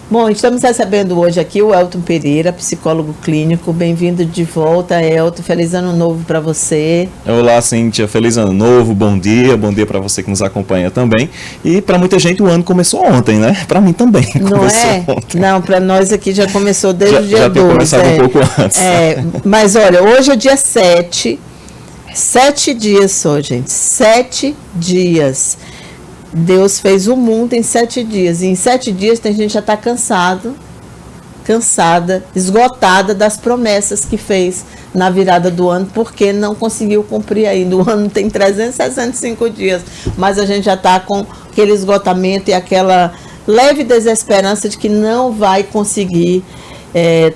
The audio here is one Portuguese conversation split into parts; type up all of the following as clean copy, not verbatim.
Bom, estamos recebendo hoje aqui o Elton Pereira, psicólogo clínico. Bem-vindo de volta, Elton. Feliz ano novo para você. Olá, Cíntia. Feliz ano novo. Bom dia para você que nos acompanha também. E para muita gente o ano começou ontem, né? Para mim também começou ontem. Não, para nós aqui já começou desde o dia 2. Já começado um pouco antes. Mas olha, hoje é dia 7. 7 dias só, gente. 7 dias. Deus fez o mundo em 7 dias. E em 7 dias tem gente que já está cansada, esgotada das promessas que fez na virada do ano, porque não conseguiu cumprir ainda. O ano tem 365 dias, mas a gente já está com aquele esgotamento e aquela leve desesperança de que não vai conseguir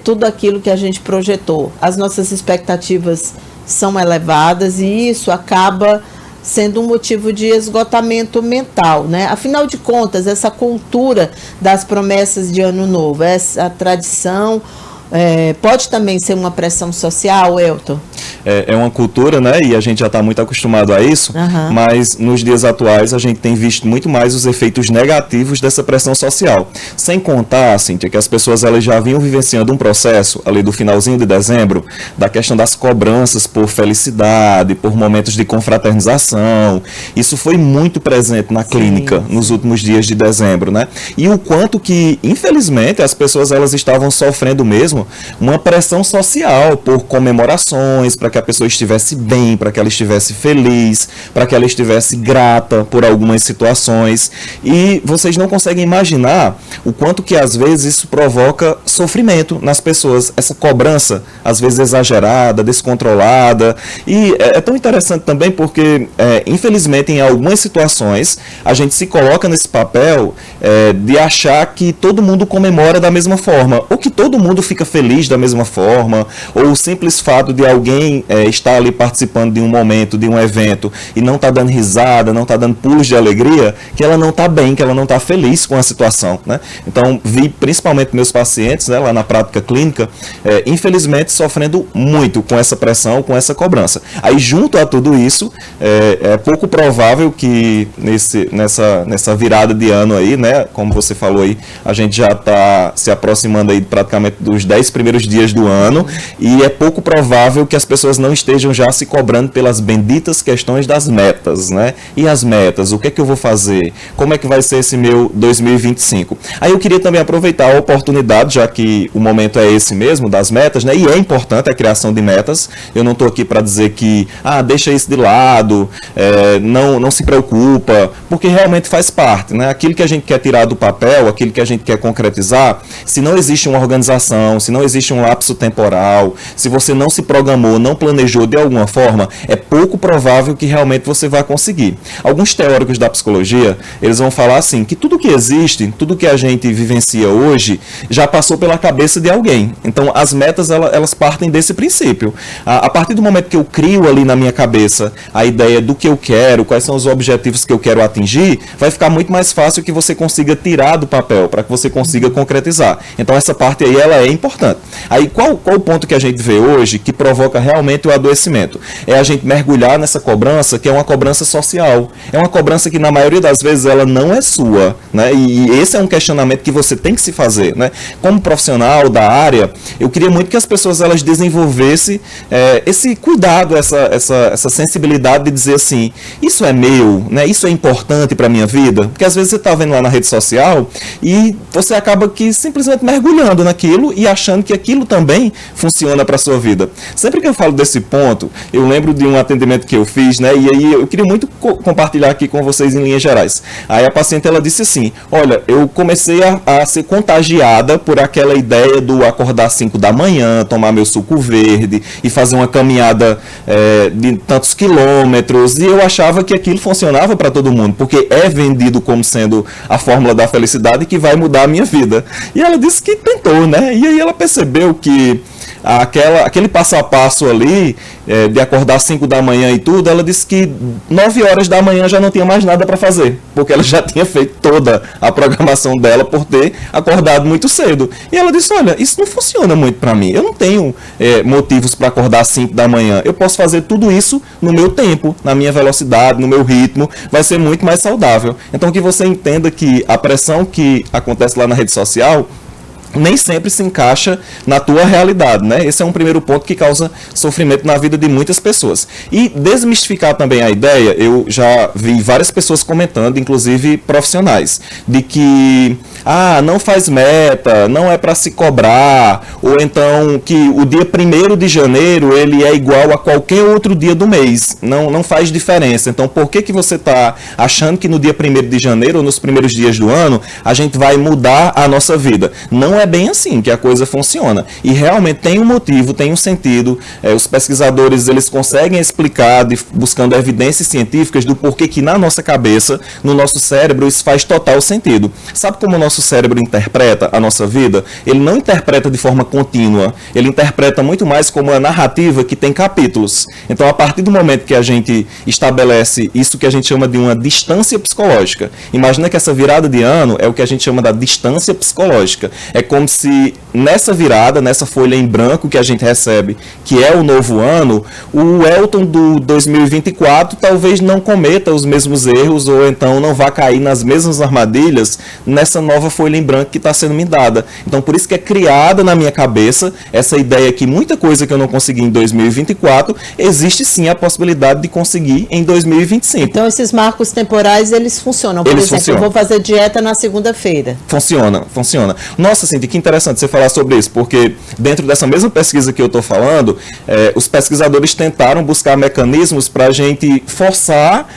tudo aquilo que a gente projetou. As nossas expectativas são elevadas e isso acaba sendo um motivo de esgotamento mental, né? Afinal de contas, essa cultura das promessas de ano novo, essa tradição, pode também ser uma pressão social, Elton? É uma cultura, né? E a gente já está muito acostumado a isso, mas nos dias atuais a gente tem visto muito mais os efeitos negativos dessa pressão social. Sem contar, Cíntia, que as pessoas elas já vinham vivenciando um processo ali do finalzinho de dezembro, da questão das cobranças por felicidade, por momentos de confraternização. Isso foi muito presente na clínica nos últimos dias de dezembro, né? E o quanto que, infelizmente, as pessoas elas estavam sofrendo mesmo uma pressão social por comemorações, para que a pessoa estivesse bem, para que ela estivesse feliz, para que ela estivesse grata por algumas situações. E vocês não conseguem imaginar o quanto que às vezes isso provoca sofrimento nas pessoas, essa cobrança, às vezes exagerada, descontrolada. E é tão interessante também porque, infelizmente, em algumas situações, a gente se coloca nesse papel de achar que todo mundo comemora da mesma forma, ou que todo mundo fica feliz da mesma forma, ou o simples fato de alguém estar ali participando de um momento, de um evento, e não está dando risada, não está dando pulos de alegria, que ela não está bem, que ela não está feliz com a situação, né? Então, vi principalmente meus pacientes, né, lá na prática clínica, infelizmente sofrendo muito com essa pressão, com essa cobrança. Aí, junto a tudo isso, é pouco provável que nessa virada de ano aí, né, como você falou aí, a gente já está se aproximando aí praticamente dos 10 primeiros dias do ano, e é pouco provável que as pessoas não estejam já se cobrando pelas benditas questões das metas, né? E as metas, o que é que eu vou fazer? Como é que vai ser esse meu 2025? Aí eu queria também aproveitar a oportunidade, já que o momento é esse mesmo, das metas, né? E é importante a criação de metas. Eu não estou aqui para dizer que, deixa isso de lado, não se preocupa, porque realmente faz parte, né? Aquilo que a gente quer tirar do papel, aquilo que a gente quer concretizar, se não existe uma organização, se não existe um lapso temporal, se você não se programou, não planejou de alguma forma, é pouco provável que realmente você vai conseguir. Alguns teóricos da psicologia, eles vão falar assim, que tudo que existe, tudo que a gente vivencia hoje, já passou pela cabeça de alguém. Então, as metas, elas partem desse princípio. A partir do momento que eu crio ali na minha cabeça a ideia do que eu quero, quais são os objetivos que eu quero atingir, vai ficar muito mais fácil que você consiga tirar do papel, para que você consiga concretizar. Então, essa parte aí, ela é importante. Aí, qual o ponto que a gente vê hoje que provoca realmente o adoecimento? É a gente mergulhar nessa cobrança, que é uma cobrança social. É uma cobrança que, na maioria das vezes, ela não é sua, né? E esse é um questionamento que você tem que se fazer, né? Como profissional da área, eu queria muito que as pessoas elas desenvolvessem esse cuidado, essa sensibilidade de dizer assim, isso é meu, né? Isso é importante para a minha vida? Porque às vezes você está vendo lá na rede social e você acaba que simplesmente mergulhando naquilo e achando que aquilo também funciona para a sua vida. Sempre que eu falo desse ponto, eu lembro de um atendimento que eu fiz, né? E aí eu queria muito compartilhar aqui com vocês em linhas gerais. Aí a paciente, ela disse assim, olha, eu comecei a ser contagiada por aquela ideia do acordar às 5 da manhã, tomar meu suco verde e fazer uma caminhada de tantos quilômetros, e eu achava que aquilo funcionava para todo mundo, porque é vendido como sendo a fórmula da felicidade que vai mudar a minha vida. E ela disse que tentou, né? E aí ela percebeu que aquele passo a passo ali, de acordar às 5 da manhã e tudo, ela disse que 9 horas da manhã já não tinha mais nada para fazer, porque ela já tinha feito toda a programação dela por ter acordado muito cedo. E ela disse, olha, isso não funciona muito para mim, eu não tenho motivos para acordar às 5 da manhã, eu posso fazer tudo isso no meu tempo, na minha velocidade, no meu ritmo, vai ser muito mais saudável. Então que você entenda que a pressão que acontece lá na rede social nem sempre se encaixa na tua realidade, né? Esse é um primeiro ponto que causa sofrimento na vida de muitas pessoas. E desmistificar também a ideia, eu já vi várias pessoas comentando, inclusive profissionais, de que não faz meta, não é para se cobrar, ou então que o dia 1º de janeiro ele é igual a qualquer outro dia do mês, não faz diferença. Então por que você está achando que no dia 1º de janeiro ou nos primeiros dias do ano a gente vai mudar a nossa vida? Não é bem assim que a coisa funciona. E realmente tem um motivo, tem um sentido. Os pesquisadores eles conseguem explicar, buscando evidências científicas do porquê que na nossa cabeça, no nosso cérebro, isso faz total sentido. Sabe como o nosso cérebro interpreta a nossa vida? Ele não interpreta de forma contínua. Ele interpreta muito mais como uma narrativa que tem capítulos. Então, a partir do momento que a gente estabelece isso que a gente chama de uma distância psicológica, imagina que essa virada de ano é o que a gente chama da distância psicológica. É como se nessa virada, nessa folha em branco que a gente recebe, que é o novo ano, o Elton do 2024 talvez não cometa os mesmos erros ou então não vá cair nas mesmas armadilhas nessa nova folha em branco que está sendo me dada. Então por isso que é criada na minha cabeça essa ideia que muita coisa que eu não consegui em 2024, existe sim a possibilidade de conseguir em 2025. Então esses marcos temporais, eles funcionam. Por exemplo, eu vou fazer dieta na segunda-feira. Funciona. Nossa, Cindy, que interessante você falar sobre isso, porque dentro dessa mesma pesquisa que eu estou falando, os pesquisadores tentaram buscar mecanismos para a gente forçar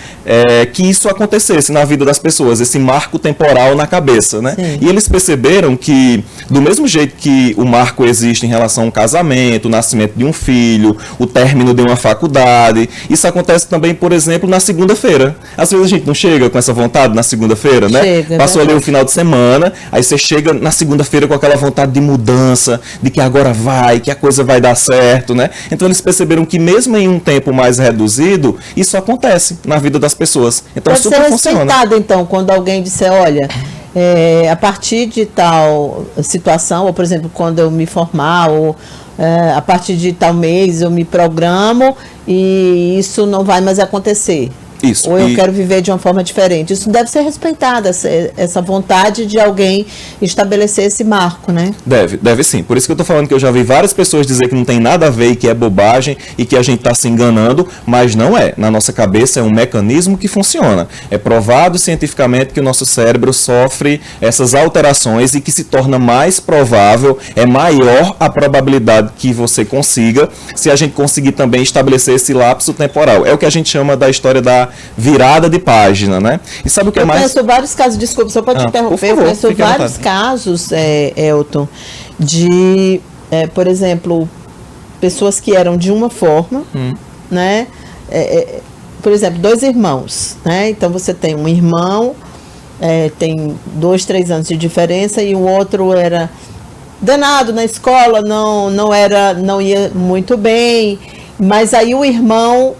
que isso acontecesse na vida das pessoas, esse marco temporal na cabeça, né? E eles perceberam que, do mesmo jeito que o marco existe em relação ao casamento, o nascimento de um filho, o término de uma faculdade, isso acontece também, por exemplo, na segunda-feira. Às vezes a gente não chega com essa vontade na segunda-feira, né? Passou ali o final de semana, aí você chega na segunda-feira com aquela vontade de mudança, de que agora que a coisa vai dar certo, né? Então eles perceberam que mesmo em um tempo mais reduzido, isso acontece na vida das pessoas. Então super funciona. Pode ser respeitado, então, quando alguém disser, olha, a partir de tal situação, ou por exemplo, quando eu me formar, ou a partir de tal mês eu me programo e isso não vai mais acontecer. Isso. Ou eu quero viver de uma forma diferente. Isso deve ser respeitado, essa vontade de alguém estabelecer esse marco, né? Deve sim. Por isso que eu estou falando que eu já vi várias pessoas dizer que não tem nada a ver e que é bobagem e que a gente está se enganando, mas não é. Na nossa cabeça é um mecanismo que funciona. É provado cientificamente que o nosso cérebro sofre essas alterações e que se torna mais provável, é maior a probabilidade que você consiga, se a gente conseguir também estabelecer esse lapso temporal. É o que a gente chama da história da virada de página, né? E sabe o que é mais? Eu conheço vários casos, desculpa, só pode te interromper, eu conheço vários casos, Elton, de, por exemplo, pessoas que eram de uma forma, né? Por exemplo, 2 irmãos, né? Então você tem um irmão, tem 2, 3 anos de diferença e o outro era danado na escola, não ia muito bem, mas aí o irmão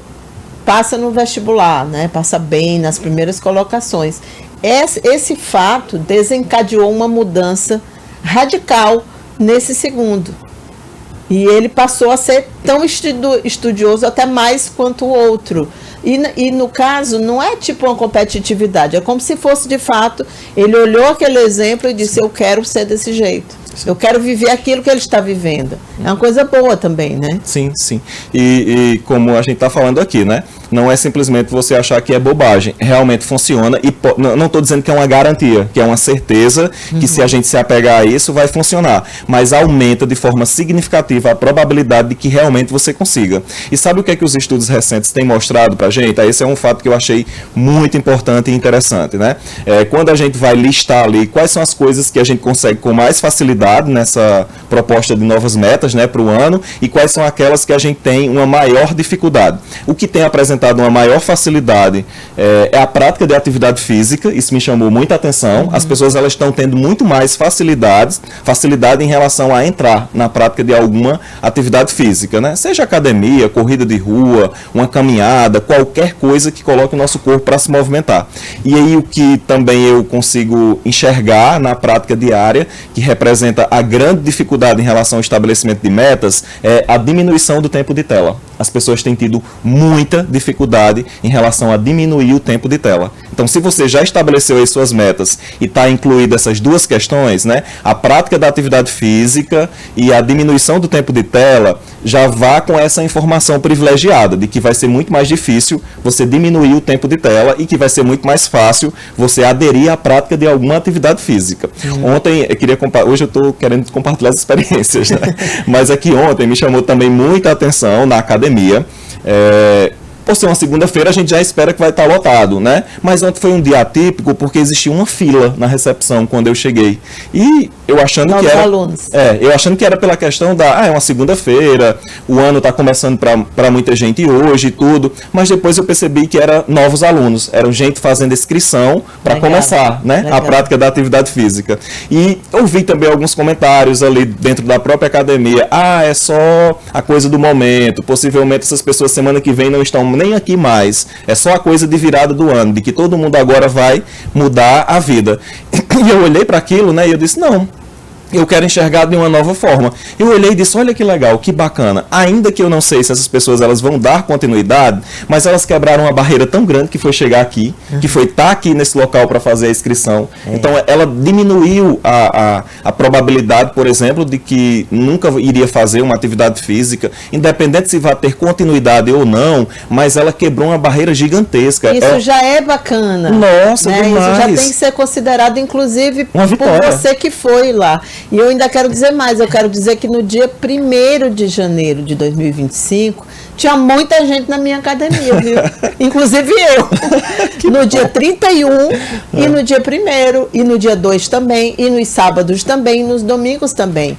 passa no vestibular, né? Passa bem nas primeiras colocações. Esse fato desencadeou uma mudança radical nesse segundo. E ele passou a ser tão estudioso, até mais quanto o outro. E no caso, não é tipo uma competitividade, é como se fosse de fato, ele olhou aquele exemplo e disse, eu quero ser desse jeito. Eu quero viver aquilo que ele está vivendo. É uma coisa boa também, né? Sim. E como a gente está falando aqui, né? Não é simplesmente você achar que é bobagem. Realmente funciona. E não estou dizendo que é uma garantia, que é uma certeza que se a gente se apegar a isso, vai funcionar. Mas aumenta de forma significativa a probabilidade de que realmente você consiga. E sabe o que é que os estudos recentes têm mostrado para a gente? Esse é um fato que eu achei muito importante e interessante, né? Quando a gente vai listar ali quais são as coisas que a gente consegue com mais facilidade nessa proposta de novas metas, né, para o ano, e quais são aquelas que a gente tem uma maior dificuldade. O que tem apresentado apresentado uma maior facilidade é a prática de atividade física. Isso me chamou muita atenção. As pessoas elas estão tendo muito mais facilidade em relação a entrar na prática de alguma atividade física, né? Seja academia, corrida de rua, uma caminhada, qualquer coisa que coloque o nosso corpo para se movimentar. E aí o que também eu consigo enxergar na prática diária, que representa a grande dificuldade em relação ao estabelecimento de metas, é a diminuição do tempo de tela. As pessoas têm tido muita dificuldade em relação a diminuir o tempo de tela. Então, se você já estabeleceu as suas metas e está incluído essas duas questões, né, a prática da atividade física e a diminuição do tempo de tela, já vá com essa informação privilegiada de que vai ser muito mais difícil você diminuir o tempo de tela e que vai ser muito mais fácil você aderir à prática de alguma atividade física. Ontem, hoje eu estou querendo compartilhar as experiências, né? Mas aqui ontem me chamou também muita atenção na academia. Por ser uma segunda-feira, a gente já espera que vai estar lotado, né? Mas ontem foi um dia atípico porque existia uma fila na recepção quando eu cheguei. E eu achando que era... alunos. Eu achando que era pela questão é uma segunda-feira, o ano está começando para muita gente hoje e tudo, mas depois eu percebi que eram novos alunos, eram gente fazendo inscrição para começar, né? A prática da atividade física. E eu vi também alguns comentários ali dentro da própria academia, é só a coisa do momento, possivelmente essas pessoas semana que vem não estão nem aqui mais, é só a coisa de virada do ano, de que todo mundo agora vai mudar a vida. E eu olhei para aquilo, né, e eu disse, não, eu quero enxergar de uma nova forma. Eu olhei e disse, olha que legal, que bacana. Ainda que eu não sei se essas pessoas elas vão dar continuidade, mas elas quebraram uma barreira tão grande que foi chegar aqui, que foi estar aqui nesse local para fazer a inscrição. Então, ela diminuiu a probabilidade, por exemplo, de que nunca iria fazer uma atividade física, independente se vai ter continuidade ou não, mas ela quebrou uma barreira gigantesca. Isso já é bacana. Nossa, né? demais. Isso já tem que ser considerado, inclusive, uma vitória. Por você que foi lá. E eu ainda quero dizer mais, eu quero dizer que no dia 1º de janeiro de 2025, tinha muita gente na minha academia, viu? Inclusive eu. No dia 31, e no dia 1º, e no dia 2 também, e nos sábados também, e nos domingos também.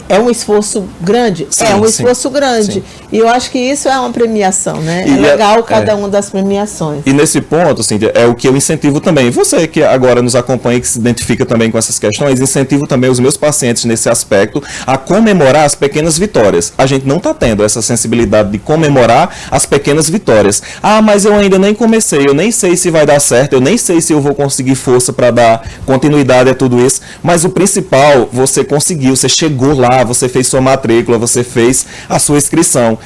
É um esforço grande? Sim, é um esforço grande. Sim. E eu acho que isso é uma premiação, né? E é legal cada uma das premiações. E nesse ponto, Cíntia, é o que eu incentivo também. Você que agora nos acompanha, que se identifica também com essas questões, incentivo também os meus pacientes nesse aspecto a comemorar as pequenas vitórias. A gente não está tendo essa sensibilidade de comemorar as pequenas vitórias. Mas eu ainda nem comecei, eu nem sei se vai dar certo, eu nem sei se eu vou conseguir força para dar continuidade a tudo isso. Mas o principal, você conseguiu, você chegou lá, você fez sua matrícula, você fez a sua inscrição.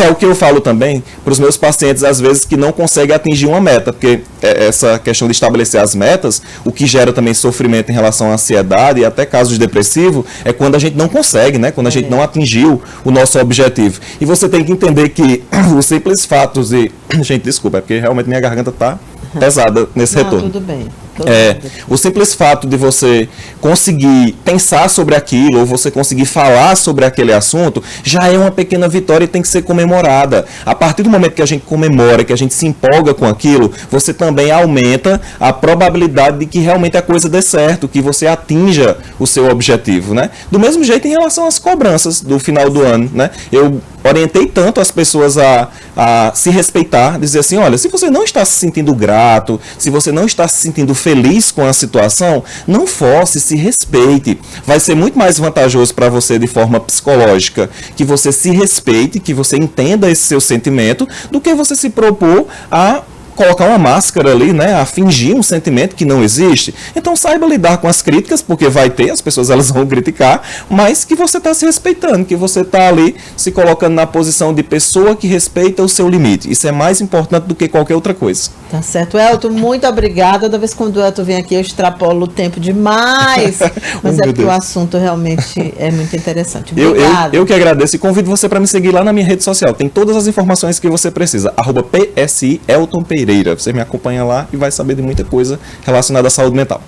É o que eu falo também para os meus pacientes, às vezes, que não conseguem atingir uma meta, porque essa questão de estabelecer as metas, o que gera também sofrimento em relação à ansiedade e até casos depressivos, é quando a gente não consegue, né? Quando a gente não atingiu o nosso objetivo. E você tem que entender que o simples fato de... Gente, desculpa, é porque realmente minha garganta está pesada nesse retorno. Tudo bem. O simples fato de você conseguir pensar sobre aquilo, ou você conseguir falar sobre aquele assunto, já é uma pequena vitória e tem que ser comemorada. A partir do momento que a gente comemora, que a gente se empolga com aquilo, você também aumenta a probabilidade de que realmente a coisa dê certo, que você atinja o seu objetivo, né? Do mesmo jeito em relação às cobranças do final do ano, né? Eu orientei tanto as pessoas a se respeitar, dizer assim, olha, se você não está se sentindo grato, se você não está se sentindo feliz com a situação, não force, se respeite. Vai ser muito mais vantajoso para você de forma psicológica que você se respeite, que você entenda esse seu sentimento, do que você se propor a colocar uma máscara ali, né, a fingir um sentimento que não existe. Então saiba lidar com as críticas, porque vai ter, as pessoas elas vão criticar, mas que você está se respeitando, que você está ali se colocando na posição de pessoa que respeita o seu limite. Isso é mais importante do que qualquer outra coisa. Tá certo. Elton, muito obrigada. Toda vez que o Elton vem aqui, eu extrapolo o tempo demais, mas é porque o assunto realmente é muito interessante. Obrigada. Eu que agradeço e convido você para me seguir lá na minha rede social. Tem todas as informações que você precisa. @PSI Elton Pereira. Você me acompanha lá e vai saber de muita coisa relacionada à saúde mental.